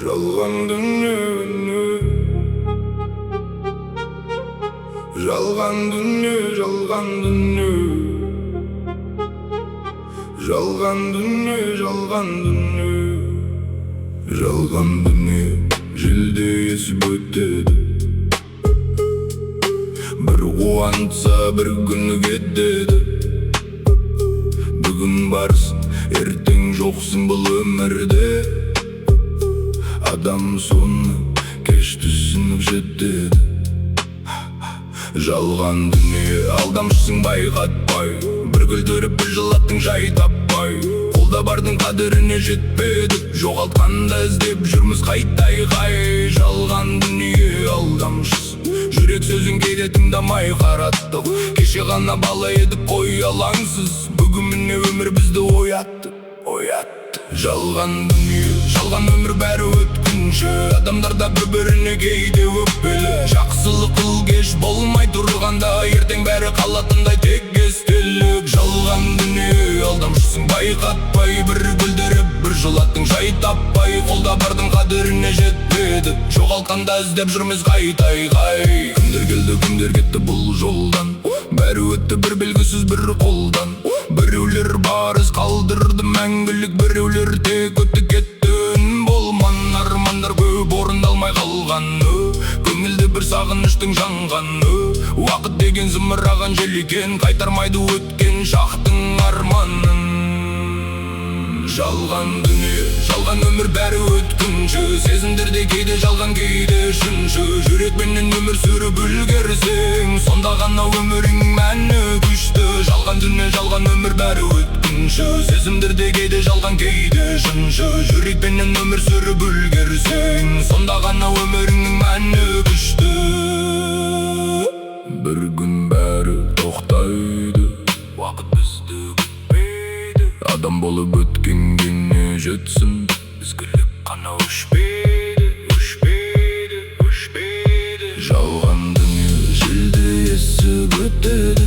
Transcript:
Жалған дүние, жалған дүние, жалған дүние, жалған дүние, жалған дүние, жалған дүние, желде есіп өтеді. Бір қуантса бір күні кетеді. Бүгін барсың, ертең жоқсың бұл өмірде. Адам соны кеш түсініп жетеді. Жалған дүние, алдамшысың байқатпай, бір күлдіріп бір жылаттың жай таппай. Қолда бардың қадіріне жетпедік, жоғалтқанда іздеп жүрміз қайта-қай. Жалған дүние, алдамшысың, жүрек сөзін кейде тыңдамай қараттық. Кеше ғана бала едік қой алаңсыз, бүгін міне өмір бізді оятты. Жалған дүние, жалған өмір бәрі өткінші, адамдарда бір-біріне кейде өкпелі. Жақсылық қыл кеш болмай тұрғанда, ертең бәрі қалатындай тек естелік. Жалған дүние, алдамшысың байқатпай, бір күлдіріп бір жылаттың жай таппай. Қолда бардың қадіріне жетпеді, жоғалтқанда іздеп жүрміз қайта-қай. Күндер келді, күндер кетті бұл жолдан, бәрі өтті бір белгісіз бір қолдан. Біреулер барыс қалдырды мәңгілік, біреулер тек өтті кетті. Үн болман армандар көп орындалмай қалғаны, көңілді бір сағыныштың жанғаны. Уақыт деген зымыраған жел екен, қайтармайды өткен шақтың арманын. Жалған дүние, жалған өмір бәрі өткінші, сезімдерде кейде жалған кейде шыншы. Жүрекпенен өмір сүріп үлгерсең, сонда ғана өмірің мәні күшті. Жалған дүние, жалған өмір бәрі өткінші, сезімдерде кейде жалған кейде шыншы. Жүрекпенен өмір сүріп үлгерсең, сонда ғана өміріңнің мәні күшті. Бір күн бәрі тоқтайды, уақыт бізді күтпейді. Адам болып өткенге не жетсін, ізгілік қана өшпейді. Жалған дүние, желде есіп өтеді.